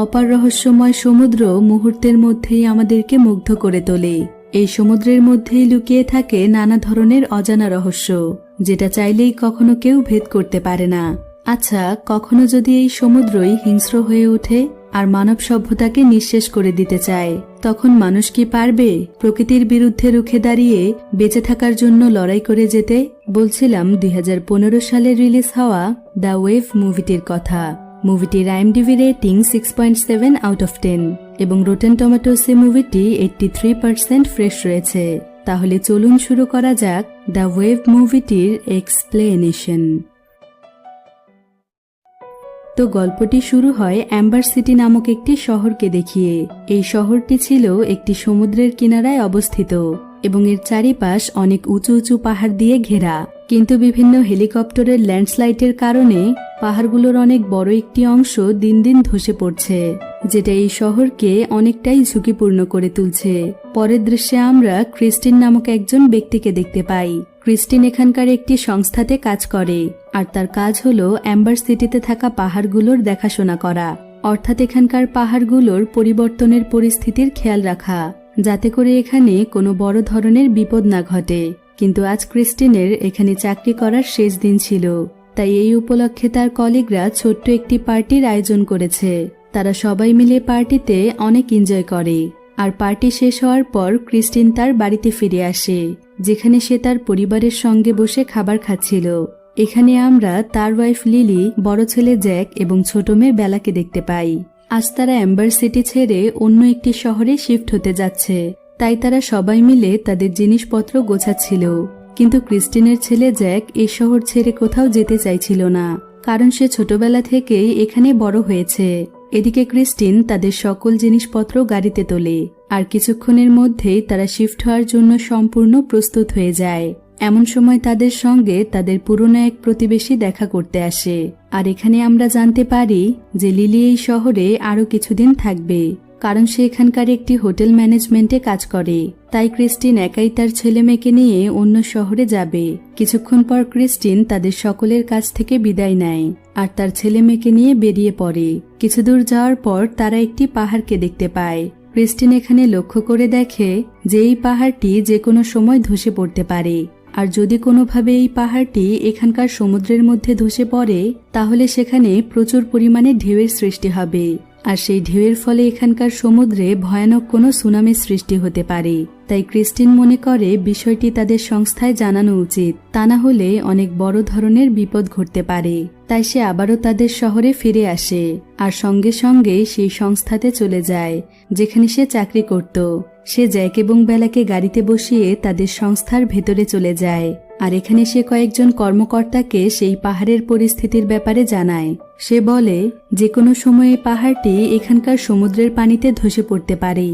অপার রহস্যময় সমুদ্র মুহূর্তের মধ্যেই আমাদেরকে মুগ্ধ করে তোলে। এই সমুদ্রের মধ্যেই লুকিয়ে থাকে নানা ধরনের অজানা রহস্য, যেটা চাইলেই কখনো কেউ ভেদ করতে পারে না। আচ্ছা, কখনো যদি এই সমুদ্রই হিংস্র হয়ে ওঠে আর মানব সভ্যতাকে নিঃশেষ করে দিতে চায়, তখন মানুষ কি পারবে প্রকৃতির বিরুদ্ধে রুখে দাঁড়িয়ে বেঁচে থাকার জন্য লড়াই করে যেতে? বলছিলাম 2015 সালে রিলিজ হওয়া দ্য ওয়েভ মুভিটির কথা। মুভিটির IMDb রেটিং 6.7 আউট অফ 10 এবং রোটেন টমেটোসে মুভিটি 83% ফ্রেশ রয়েছে। তাহলে চলুন শুরু করা যাক দ্য ওয়েভ মুভিটির এক্সপ্লেনেশন। তো গল্পটি শুরু হয় অ্যাম্বার সিটি নামক একটি শহরকে দেখিয়ে। এই শহরটি ছিল একটি সমুদ্রের কিনারায় অবস্থিত এবং এর চারিপাশ অনেক উঁচু উঁচু পাহাড় দিয়ে ঘেরা। কিন্তু বিভিন্ন হেলিকপ্টারের ল্যান্ডস্লাইডের কারণে পাহাড়গুলোর অনেক বড় একটি অংশ দিন দিন ধসে পড়ছে, যেটা এই শহরকে অনেকটাই ঝুঁকিপূর্ণ করে তুলছে। পরের দৃশ্যে আমরা ক্রিস্টিন নামক একজন ব্যক্তিকে দেখতে পাই। ক্রিস্টিন এখানকার একটি সংস্থাতে কাজ করে, আর তার কাজ হলো অ্যাম্বার সিটিতে থাকা পাহাড়গুলোর দেখাশোনা করা, অর্থাৎ এখানকার পাহাড়গুলোর পরিবর্তনের পরিস্থিতির খেয়াল রাখা, যাতে করে এখানে কোনো বড় ধরনের বিপদ না ঘটে। কিন্তু আজ ক্রিস্টিনের এখানে চাকরি করার শেষ দিন ছিল, তাই এই উপলক্ষে তার কলিগরা ছোট্ট একটি পার্টির আয়োজন করেছে। তারা সবাই মিলে পার্টিতে অনেক এনজয় করে, আর পার্টি শেষ হওয়ার পর ক্রিস্টিন তার বাড়িতে ফিরে আসে, যেখানে সে তার পরিবারের সঙ্গে বসে খাবার খাচ্ছিল। এখানে আমরা তার ওয়াইফ লিলি, বড় ছেলে জ্যাক এবং ছোট মেয়ে বেলাকে দেখতে পাই। আজ তারা অ্যাম্বার সিটি ছেড়ে অন্য একটি শহরে শিফট হতে যাচ্ছে, তাই তারা সবাই মিলে তাদের জিনিসপত্র গোছাচ্ছিল। কিন্তু ক্রিস্টিনের ছেলে জ্যাক এই শহর ছেড়ে কোথাও যেতে চাইছিল না, কারণ সে ছোটবেলা থেকেই এখানে বড় হয়েছে। এদিকে ক্রিস্টিন তাদের সকল জিনিসপত্র গাড়িতে তোলে, আর কিছুক্ষণের মধ্যেই তারা শিফট হওয়ার জন্য সম্পূর্ণ প্রস্তুত হয়ে যায়। এমন সময় তাদের সঙ্গে তাদের পুরনো এক প্রতিবেশী দেখা করতে আসে, আর এখানে আমরা জানতে পারি যে লিলি এই শহরে আরো কিছুদিন থাকবে, কারণ সে এখানকার একটি হোটেল ম্যানেজমেন্টে কাজ করে। তাই ক্রিস্টিন একাই তার ছেলে মেয়েকে নিয়ে অন্য শহরে যাবে। কিছুক্ষণ পর ক্রিস্টিন তাদের সকলের কাছ থেকে বিদায় নেয় আর তার ছেলে মেয়েকে নিয়ে বেরিয়ে পড়ে। কিছু দূর যাওয়ার পর তারা একটি পাহাড়কে দেখতে পায়। ক্রিস্টিন এখানে লক্ষ্য করে দেখে যে এই পাহাড়টি যে কোনো সময় ধসে পড়তে পারে, আর যদি কোনোভাবে এই পাহাড়টি এখানকার সমুদ্রের মধ্যে ধসে পড়ে, তাহলে সেখানে প্রচুর পরিমাণে ঢেউয়ের সৃষ্টি হবে, আর সেই ঢেউয়ের ফলে এখানকার সমুদ্রে ভয়ানক কোনো সুনামির সৃষ্টি হতে পারে। তাই ক্রিস্টিন মনে করে বিষয়টি তাদের সংস্থায় জানানো উচিত, তা না হলে অনেক বড় ধরনের বিপদ ঘটতে পারে। তাই সে আবারও তাদের শহরে ফিরে আসে, আর সঙ্গে সঙ্গে সেই সংস্থাতে চলে যায় যেখানে সে চাকরি করত। সে জ্যাক এবং বেলাকে গাড়িতে বসিয়ে তাদের সংস্থার ভেতরে চলে যায়, আর এখানে সে কয়েকজন কর্মকর্তাকে সেই পাহাড়ের পরিস্থিতির ব্যাপারে জানায়। সে বলে যে কোনো সময়ে পাহাড়টি এখানকার সমুদ্রের পানিতে ধসে পড়তে পারে,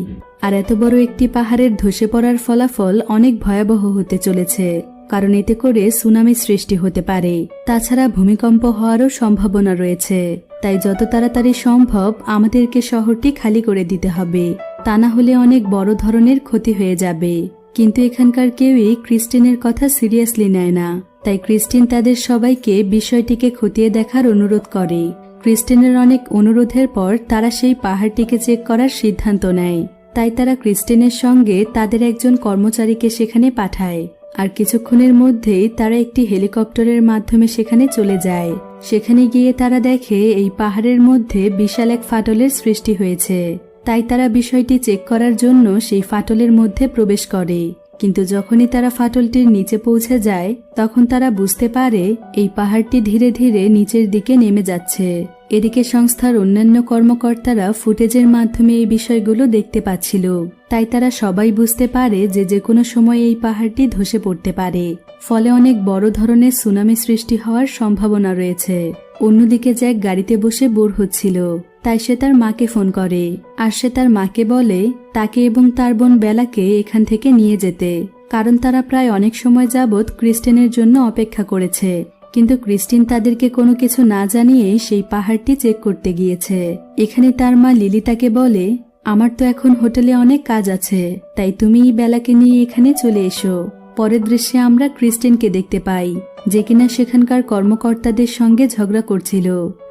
আর এত বড় একটি পাহাড়ের ধসে পড়ার ফলাফল অনেক ভয়াবহ হতে চলেছে, কারণ এতে করে সুনামি সৃষ্টি হতে পারে। তাছাড়া ভূমিকম্প হওয়ারও সম্ভাবনা রয়েছে। তাই যত তাড়াতাড়ি সম্ভব আমাদেরকে শহরটি খালি করে দিতে হবে, তা না হলে অনেক বড় ধরনের ক্ষতি হয়ে যাবে। কিন্তু এখানকার কেউই ক্রিস্টিনের কথা সিরিয়াসলি নেয় না, তাই ক্রিস্টিন তাদের সবাইকে বিষয়টিকে খতিয়ে দেখার অনুরোধ করে। ক্রিস্টিনের অনেক অনুরোধের পর তারা সেই পাহাড়টিকে চেক করার সিদ্ধান্ত নেয়। তাই তারা ক্রিস্টিনের সঙ্গে তাদের একজন কর্মচারীকে সেখানে পাঠায়, আর কিছুক্ষণের মধ্যেই তারা একটি হেলিকপ্টারের মাধ্যমে সেখানে চলে যায়। সেখানে গিয়ে তারা দেখে এই পাহাড়ের মধ্যে বিশাল এক ফাটলের সৃষ্টি হয়েছে। তাই তারা বিষয়টি চেক করার জন্য সেই ফাটলের মধ্যে প্রবেশ করে। কিন্তু যখনই তারা ফাটলটির নিচে পৌঁছে যায়, তখন তারা বুঝতে পারে এই পাহাড়টি ধীরে ধীরে নিচের দিকে নেমে যাচ্ছে। এদিকে সংস্থার অন্যান্য কর্মকর্তারা ফুটেজের মাধ্যমে এই বিষয়গুলো দেখতে পাচ্ছিল। তাই তারা সবাই বুঝতে পারে যে যে কোনো সময় এই পাহাড়টি ধসে পড়তে পারে, ফলে অনেক বড় ধরনের সুনামি সৃষ্টি হওয়ার সম্ভাবনা রয়েছে। অন্যদিকে জ্যাক গাড়িতে বসে বোর হচ্ছিল, তাই সে তার মাকে ফোন করে, আর সে তার মাকে বলে তাকে এবং তার বোন বেলাকে এখান থেকে নিয়ে যেতে, কারণ তারা প্রায় অনেক সময় যাবৎ ক্রিস্টিনের জন্য অপেক্ষা করেছে। কিন্তু ক্রিস্টিন তাদেরকে কোনো কিছু না জানিয়ে সেই পাহাড়টি চেক করতে গিয়েছে। এখানে তার মা লিলি তাকে বলে, আমার তো এখন হোটেলে অনেক কাজ আছে, তাই তুমি বেলাকে নিয়ে এখানে চলে এসো। পরের দৃশ্যে আমরা ক্রিস্টিনকে দেখতে পাই, যে কিনা সেখানকার কর্মকর্তাদের সঙ্গে ঝগড়া করছিল,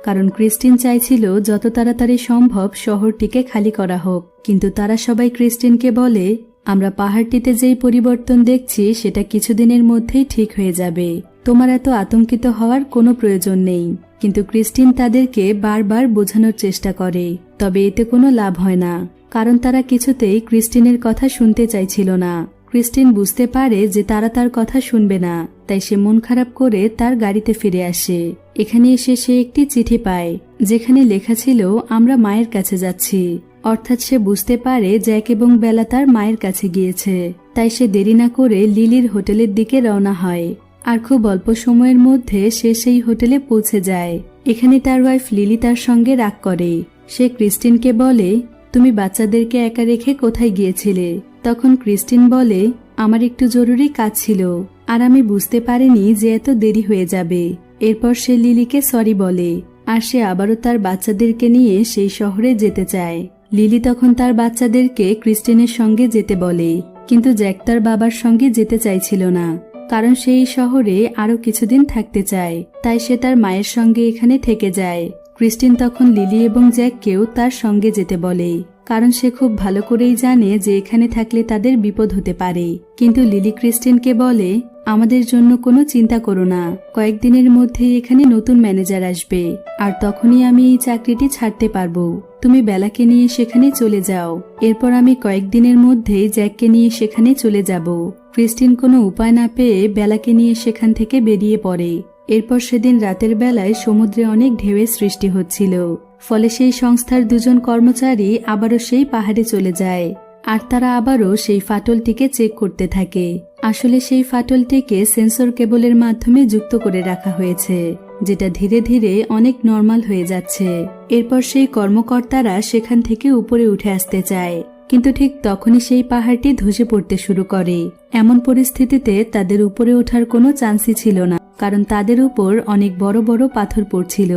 কারণ ক্রিস্টিন চাইছিল যত তাড়াতাড়ি সম্ভব শহরটিকে খালি করা হোক। কিন্তু তারা সবাই ক্রিস্টিনকে বলে, আমরা পাহাড়টিতে যেই পরিবর্তন দেখছি সেটা কিছুদিনের মধ্যেই ঠিক হয়ে যাবে, তোমার এত আতঙ্কিত হওয়ার কোনো প্রয়োজন নেই। কিন্তু ক্রিস্টিন তাদেরকে বারবার বোঝানোর চেষ্টা করে, তবে এতে কোনো লাভ হয় না, কারণ তারা কিছুতেই ক্রিস্টিনের কথা শুনতে চাইছিল না। ক্রিস্টিন বুঝতে পারে যে তারা তার কথা শুনবে না, তাই সে মন খারাপ করে তার গাড়িতে ফিরে আসে। এখানে এসে সে একটি চিঠি পায়, যেখানে লেখা ছিল, আমরা মায়ের কাছে যাচ্ছি। অর্থাৎ সে বুঝতে পারে জ্যাক এবং বেলা তার মায়ের কাছে গিয়েছে, তাই সে দেরি না করে লিলির হোটেলের দিকে রওনা হয়। আর খুব অল্প সময়ের মধ্যে সে সেই হোটেলে পৌঁছে যায়। এখানে তার ওয়াইফ লিলি তার সঙ্গে রাগ করে। সে ক্রিস্টিনকে বলে, তুমি বাচ্চাদেরকে একা রেখে কোথায় গিয়েছিলে? তখন ক্রিস্টিন বলে, আমার একটু জরুরি কাজ ছিল, আর আমি বুঝতে পারিনি যে এত দেরি হয়ে যাবে। এরপর সে লিলিকে সরি বলে, আর সে আবারও তার বাচ্চাদেরকে নিয়ে সেই শহরে যেতে চায়। লিলি তখন তার বাচ্চাদেরকে ক্রিস্টিনের সঙ্গে যেতে বলে, কিন্তু জ্যাক তার বাবার সঙ্গে যেতে চাইছিল না, কারণ সেই শহরে আরো কিছুদিন থাকতে চায়, তাই সে তার মায়ের সঙ্গে এখানে থেকে যায়। ক্রিস্টিন তখন লিলি এবং জ্যাককেও তার সঙ্গে যেতে বলে, কারণ সে খুব ভালো করেই জানে যে এখানে থাকলে তাদের বিপদ হতে পারে। কিন্তু লিলি ক্রিস্টিনকে বলে, আমাদের জন্য কোনো চিন্তা করো না, কয়েকদিনের মধ্যেই এখানে নতুন ম্যানেজার আসবে, আর তখনই আমি এই চাকরিটি ছাড়তে পারবো। তুমি বেলাকে নিয়ে সেখানে চলে যাও, এরপর আমি কয়েকদিনের মধ্যেই জ্যাককে নিয়ে সেখানে চলে যাব। ক্রিস্টিন কোনো উপায় না পেয়ে বেলাকে নিয়ে সেখান থেকে বেরিয়ে পড়ে। এরপর সেদিন রাতের বেলায় সমুদ্রে অনেক ঢেউয়ের সৃষ্টি হচ্ছিল, ফলে সেই সংস্থার দুজন কর্মচারী আবারও সেই পাহাড়ে চলে যায়, আর তারা আবারও সেই ফাটলটিকে চেক করতে থাকে। আসলে সেই ফাটলটিকে সেন্সর কেবলের মাধ্যমে যুক্ত করে রাখা হয়েছে, যেটা ধীরে ধীরে অনেক নরমাল হয়ে যাচ্ছে। এরপর সেই কর্মকর্তারা সেখান থেকে উপরে উঠে আসতে চায়, কিন্তু ঠিক তখনই সেই পাহাড়টি ধসে পড়তে শুরু করে। এমন পরিস্থিতিতে তাদের উপরে ওঠার কোনো চান্সই ছিল না, কারণ তাদের উপর অনেক বড় বড় পাথর পড়ছিল।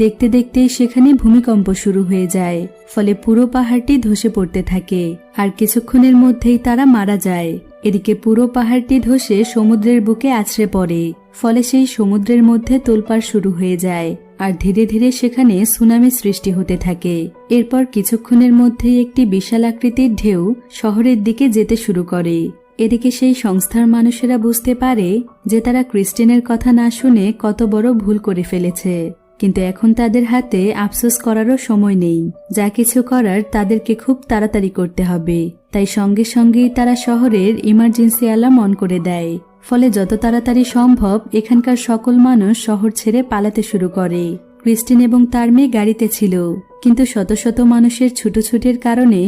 দেখতে দেখতেই সেখানে ভূমিকম্প শুরু হয়ে যায়, ফলে পুরো পাহাড়টি ধসে পড়তে থাকে, আর কিছুক্ষণের মধ্যেই তারা মারা যায়। এদিকে পুরো পাহাড়টি ধসে সমুদ্রের বুকে আছড়ে পড়ে, ফলে সেই সমুদ্রের মধ্যে তোলপাড় শুরু হয়ে যায়, আর ধীরে ধীরে সেখানে সুনামি সৃষ্টি হতে থাকে। এরপর কিছুক্ষণের মধ্যেই একটি বিশাল আকৃতির ঢেউ শহরের দিকে যেতে শুরু করে। এদিকে সেই সংস্থার মানুষেরা বুঝতে পারে যে তারা ক্রিস্টিনের কথা না শুনে কত বড় ভুল করে ফেলেছে, কিন্তু এখন তাদের হাতে আফসোস করারও সময় নেই। যা কিছু করার তাদেরকে খুব তাড়াতাড়ি করতে হবে, তাই সঙ্গে সঙ্গেই তারা শহরের ইমার্জেন্সি অ্যালার্ম অন করে দেয়। ফলে যত তাড়াতাড়ি সম্ভব এখানকার সকল মানুষ শহর ছেড়ে পালাতে শুরু করে। ক্রিস্টিন এবং তার মেয়ে গাড়িতে ছিল, কিন্তু শত শত মানুষের ছুটোছুটির কারণে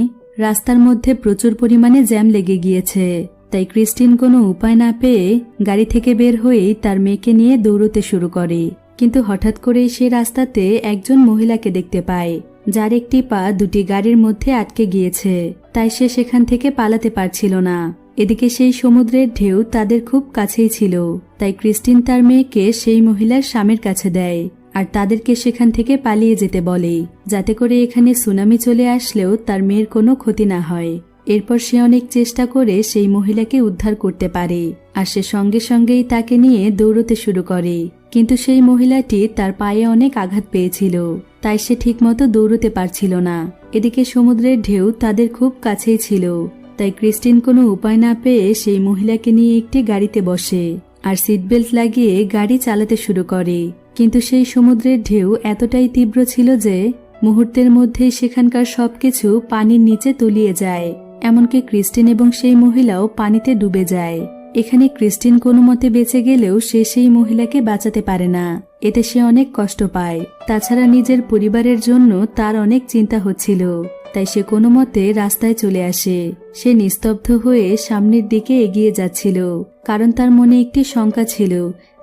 রাস্তার মধ্যে প্রচুর পরিমাণে জ্যাম লেগে গিয়েছে। তাই ক্রিস্টিন কোনো উপায় না পেয়ে গাড়ি থেকে বের হয়েই তার মেয়েকে নিয়ে দৌড়তে শুরু করে। কিন্তু হঠাৎ করেই সে রাস্তাতে একজন মহিলাকে দেখতে পায়, যার একটি পা দুটি গাড়ির মধ্যে আটকে গিয়েছে, তাই সে সেখান থেকে পালাতে পারছিল না। এদিকে সেই সমুদ্রের ঢেউ তাদের খুব কাছেই ছিল, তাই ক্রিস্টিন তার মেয়েকে সেই মহিলার স্বামীর কাছে দেয়, আর তাদেরকে সেখান থেকে পালিয়ে যেতে বলে, যাতে করে এখানে সুনামি চলে আসলেও তার মেয়ের কোনো ক্ষতি না হয়। এরপর সে অনেক চেষ্টা করে সেই মহিলাকে উদ্ধার করতে পারে, আর সে সঙ্গে সঙ্গেই তাকে নিয়ে দৌড়তে শুরু করে। কিন্তু সেই মহিলাটি তার পায়ে অনেক আঘাত পেয়েছিল, তাই সে ঠিকমতো দৌড়তে পারছিল না। এদিকে সমুদ্রের ঢেউ তাদের খুব কাছেই ছিল, তাই ক্রিস্টিন কোনো উপায় না পেয়ে সেই মহিলাকে নিয়ে একটি গাড়িতে বসে, আর সিট বেল্ট লাগিয়ে গাড়ি চালাতে শুরু করে। কিন্তু সেই সমুদ্রের ঢেউ এতটাই তীব্র ছিল যে মুহূর্তের মধ্যেই সেখানকার সবকিছু পানির নিচে তলিয়ে যায়, এমনকি ক্রিস্টিন এবং সেই মহিলাও পানিতে ডুবে যায়। এখানে ক্রিস্টিন কোনো মতে বেঁচে গেলেও সে সেই মহিলাকে বাঁচাতে পারে না, এতে সে অনেক কষ্ট পায়। তাছাড়া নিজের পরিবারের জন্য তার অনেক চিন্তা হচ্ছিল, তাই সে কোনো মতে রাস্তায় চলে আসে। সে নিস্তব্ধ হয়ে সামনের দিকে এগিয়ে যাচ্ছিল, কারণ তার মনে একটি শঙ্কা ছিল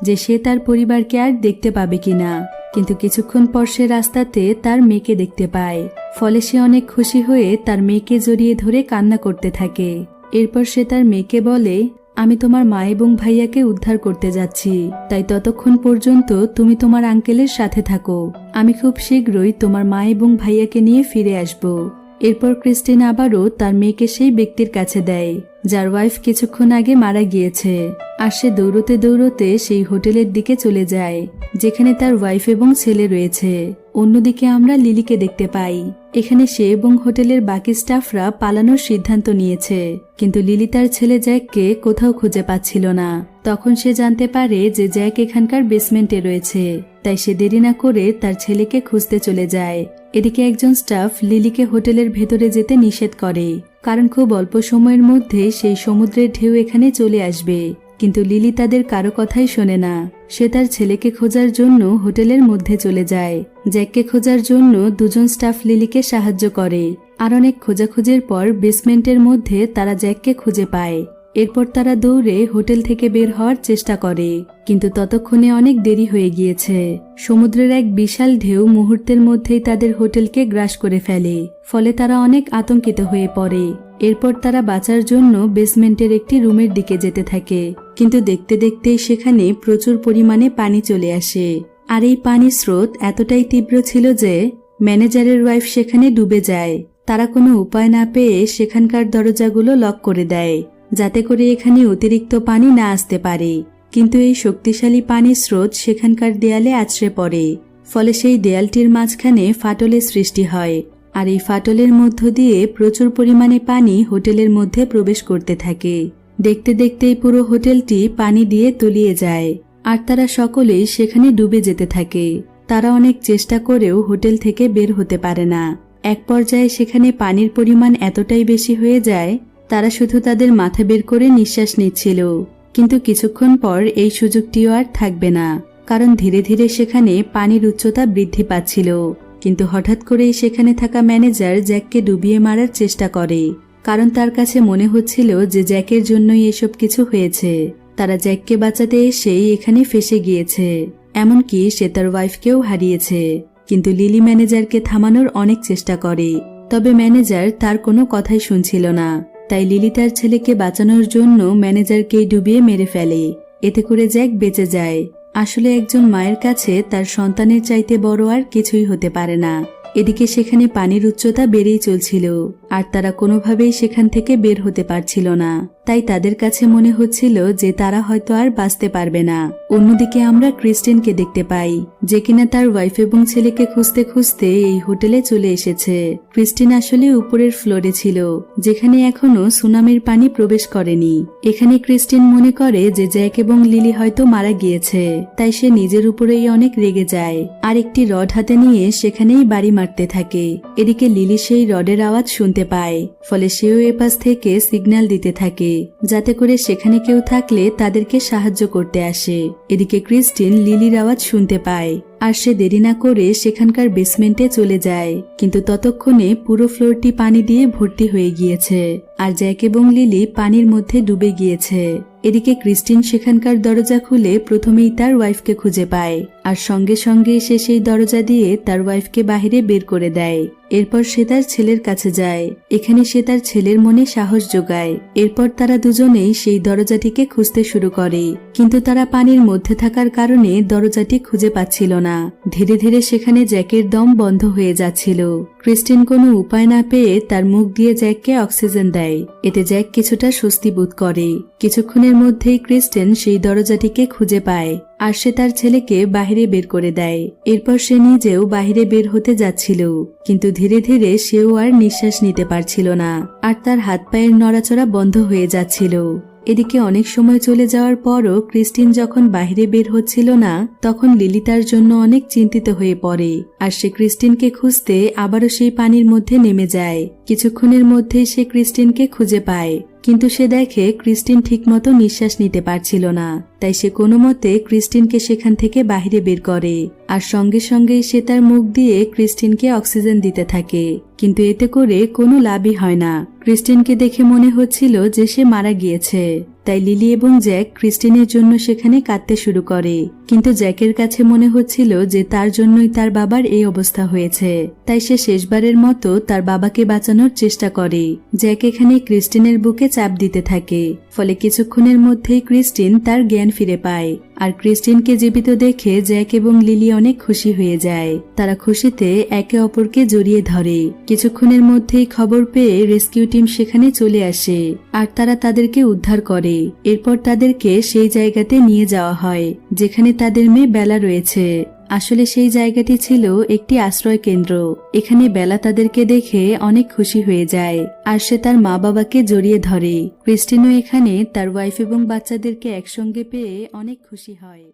যে সে তার পরিবারকে আর দেখতে পাবে কিনা। কিন্তু কিছুক্ষণ পর সে রাস্তাতে তার মেয়েকে দেখতে পায়, ফলে সে অনেক খুশি হয়ে তার মেয়েকে জড়িয়ে ধরে কান্না করতে থাকে। এরপর সে তার মেয়েকে বলে, আমি তোমার মা এবং ভাইয়াকে উদ্ধার করতে যাচ্ছি, তাই ততক্ষণ পর্যন্ত তুমি তোমার আঙ্কেলের সাথে থাকো। আমি খুব শীঘ্রই তোমার মা এবং ভাইয়াকে নিয়ে ফিরে আসব। এরপর ক্রিস্টিন আবারও তার মেয়েকে সেই ব্যক্তির কাছে দেয়, যার ওয়াইফ কিছুক্ষণ আগে মারা গিয়েছে। আর সে দৌড়তে দৌড়তে সেই হোটেলের দিকে চলে যায় যেখানে তার ওয়াইফ এবং ছেলে রয়েছে। অন্যদিকে আমরা লিলিকে দেখতে পাই। এখানে সে এবং হোটেলের বাকি স্টাফরা পালানোর সিদ্ধান্ত নিয়েছে, কিন্তু লিলি তার ছেলে জ্যাককে কোথাও খুঁজে পাচ্ছিল না। তখন সে জানতে পারে যে জ্যাক এখানকার বেসমেন্টে রয়েছে, তাই সে দেরি না করে তার ছেলেকে খুঁজতে চলে যায়। এদিকে একজন স্টাফ লিলিকে হোটেলের ভেতরে যেতে নিষেধ করে, কারণ খুব অল্প সময়ের মধ্যে সেই সমুদ্রের ঢেউ এখানে চলে আসবে। কিন্তু লিলি তাদের কারো কথাই শোনে না। সে তার ছেলেকে খোঁজার জন্য হোটেলের মধ্যে চলে যায়। জ্যাককে খোঁজার জন্য দুজন স্টাফ লিলিকে সাহায্য করে। আর অনেক খোঁজাখুঁজির পর বেসমেন্টের মধ্যে তারা জ্যাককে খুঁজে পায়। এরপর তারা দৌড়ে হোটেল থেকে বের হওয়ার চেষ্টা করে, কিন্তু ততক্ষণে অনেক দেরি হয়ে গিয়েছে। সমুদ্রের এক বিশাল ঢেউ মুহূর্তের মধ্যেই তাদের হোটেলকে গ্রাস করে ফেলে, ফলে তারা অনেক আতঙ্কিত হয়ে পড়ে। এরপর তারা বাঁচার জন্য বেসমেন্টের একটি রুমের দিকে যেতে থাকে, কিন্তু দেখতে দেখতেই সেখানে প্রচুর পরিমাণে পানি চলে আসে। আর এই পানির স্রোত এতটাই তীব্র ছিল যে ম্যানেজারের ওয়াইফ সেখানে ডুবে যায়। তারা কোনো উপায় না পেয়ে সেখানকার দরজাগুলো লক করে দেয়, যাতে করে এখানে অতিরিক্ত পানি না আসতে পারে। কিন্তু এই শক্তিশালী পানির স্রোত সেখানকার দেয়ালে আছড়ে পড়ে, ফলে সেই দেয়ালটির মাঝখানে ফাটলের সৃষ্টি হয়। আর এই ফাটলের মধ্য দিয়ে প্রচুর পরিমাণে পানি হোটেলের মধ্যে প্রবেশ করতে থাকে। দেখতে দেখতেই পুরো হোটেলটি পানি দিয়ে তলিয়ে যায়, আর তারা সকলেই সেখানে ডুবে যেতে থাকে। তারা অনেক চেষ্টা করেও হোটেল থেকে বের হতে পারে না। এক পর্যায়ে সেখানে পানির পরিমাণ এতটাই বেশি হয়ে যায়, তারা শুধু তাদের মাথা বের করে নিঃশ্বাস নিচ্ছিল। কিন্তু কিছুক্ষণ পর এই সুযোগটিও আর থাকবে না, কারণ ধীরে ধীরে সেখানে পানির উচ্চতা বৃদ্ধি পাচ্ছিল। কিন্তু হঠাৎ করেই সেখানে থাকা ম্যানেজার জ্যাককে ডুবিয়ে মারার চেষ্টা করে, কারণ তার কাছে মনে হচ্ছিল যে জ্যাকের জন্যই এসব কিছু হয়েছে। তারা জ্যাককে বাঁচাতে এসেই এখানে ফেঁসে গিয়েছে, এমনকি সে তার ওয়াইফকেও হারিয়েছে। কিন্তু লিলি ম্যানেজারকে থামানোর অনেক চেষ্টা করে, তবে ম্যানেজার তার কোনো কথাই শুনছিল না। তাই লিলি তার ছেলেকে বাঁচানোর জন্য ম্যানেজারকেই ডুবিয়ে মেরে ফেলে। এতে করে জ্যাক বেঁচে যায়। আসলে একজন মায়ের কাছে তার সন্তানের চাইতে বড় আর কিছুই হতে পারে না। এদিকে সেখানে পানির উচ্চতা বেড়েই চলছিল, আর তারা কোনোভাবেই সেখান থেকে বের হতে পারছিল না। তাই তাদের কাছে মনে হচ্ছিল যে তারা হয়তো আর বাঁচতে পারবে না। অন্যদিকে আমরা ক্রিস্টিনকে দেখতে পাই, যে কিনা তার ওয়াইফ এবং ছেলেকে খুঁজতে খুঁজতে এই হোটেলে চলে এসেছে। ক্রিস্টিন আসলে উপরের ফ্লোরে ছিল, যেখানে এখনো সুনামির পানি প্রবেশ করেনি। এখানে ক্রিস্টিন মনে করে যে জ্যাক এবং লিলি হয়তো মারা গিয়েছে, তাই সে নিজের উপরেই অনেক রেগে যায়, আর একটি রড হাতে নিয়ে সেখানেই বাড়ি মারতে থাকে। এদিকে লিলি সেই রডের আওয়াজ শুনতে পায়, ফলে সেও এপাশ থেকে সিগন্যাল দিতে থাকে, যাতে করে সেখানে কেউ থাকলে তাদেরকে সাহায্য করতে আসে। এদিকে ক্রিস্টিন লিলির আওয়াজ শুনতে পায়, আর সে দেরি না করে সেখানকার বেসমেন্টে চলে যায়। কিন্তু ততক্ষণে পুরো ফ্লোরটি পানি দিয়ে ভর্তি হয়ে গিয়েছে, আর জ্যাক এবং লিলি পানির মধ্যে ডুবে গিয়েছে। এদিকে ক্রিস্টিন সেখানকার দরজা খুলে প্রথমেই তার ওয়াইফকে খুঁজে পায়, আর সঙ্গে সঙ্গে সে সেই দরজা দিয়ে তার ওয়াইফকে বাহিরে বের করে দেয়। এরপর সে তার ছেলের কাছে যায়। এখানে সে তার ছেলের মনে সাহস যোগায়। এরপর তারা দুজনেই সেই দরজাটিকে খুঁজতে শুরু করে, কিন্তু তারা পানির মধ্যে থাকার কারণে দরজাটি খুঁজে পাচ্ছিল না। ধীরে ধীরে সেখানে জ্যাকের দম বন্ধ হয়ে যাচ্ছিল। ক্রিস্টিন কোনো উপায় না পেয়ে তার মুখ দিয়ে জ্যাককে অক্সিজেন দেয়। এতে জ্যাক কিছুটা স্বস্তি বোধ করে। কিছুক্ষণের মধ্যেই ক্রিস্টিন সেই দরজাটিকে খুঁজে পায়, আর সে তার ছেলেকে বাহিরে বের করে দেয়। এরপর সে নিজেও বাহিরে বের হতে যাচ্ছিল, কিন্তু ধীরে ধীরে সেও আর নিঃশ্বাস নিতে পারছিল না, আর তার হাত পায়ের নড়াচড়া বন্ধ হয়ে যাচ্ছিল। এদিকে অনেক সময় চলে যাওয়ার পরও ক্রিস্টিন যখন বাহিরে বের হচ্ছিল না, তখন লিলি তার জন্য অনেক চিন্তিত হয়ে পড়ে, আর সে ক্রিস্টিনকে খুঁজতে আবারও সেই পানির মধ্যে নেমে যায়। কিছুক্ষণের মধ্যেই সে ক্রিস্টিনকে খুঁজে পায়, কিন্তু সে দেখে ক্রিস্টিন ঠিকমতো নিঃশ্বাস নিতে পারছিল না। তাই সে কোনো মতে ক্রিস্টিনকে সেখান থেকে বাহিরে বের করে, আর সঙ্গে সঙ্গেই সে তার মুখ দিয়ে ক্রিস্টিনকে অক্সিজেন দিতে থাকে। কিন্তু এতে করে কোনো লাভই হয় না। ক্রিস্টিনকে দেখে মনে হচ্ছিল যে সে মারা গিয়েছে। তাই লিলি এবং জ্যাক ক্রিস্টিনের জন্য সেখানে কাঁদতে শুরু করে, কিন্তু জ্যাকের কাছে মনে হচ্ছিল যে তার জন্যই তার বাবার এই অবস্থা হয়েছে। তাই সে শেষবারের মতো তার বাবাকে বাঁচানোর চেষ্টা করে। জ্যাক এখানে ক্রিস্টিনের বুকে চাপ দিতে থাকে, ফলে কিছুক্ষণের মধ্যেই ক্রিস্টিন তার জ্ঞান ফিরে পায়। আর ক্রিস্টিনকে জীবিত দেখে জ্যাক এবং লিলি অনেক খুশি হয়ে যায়। তারা খুশিতে একে অপরকে জড়িয়ে ধরে। কিছুক্ষণের মধ্যেই খবর পেয়ে রেস্কিউ টিম সেখানে চলে আসে আর তারা তাদেরকে উদ্ধার করে। এরপর তাদেরকে সেই জায়গাতে নিয়ে যাওয়া হয় যেখানে তাদের মেয়ে বেলা রয়েছে। আসলে সেই জায়গাটি ছিল একটি আশ্রয় কেন্দ্র। এখানে বেলা তাদেরকে দেখে অনেক খুশি হয়ে যায় আর সে তার মা বাবাকে জড়িয়ে ধরে। ক্রিস্টিনও এখানে তার ওয়াইফ এবং বাচ্চাদেরকে একসঙ্গে পেয়ে অনেক খুশি হয়।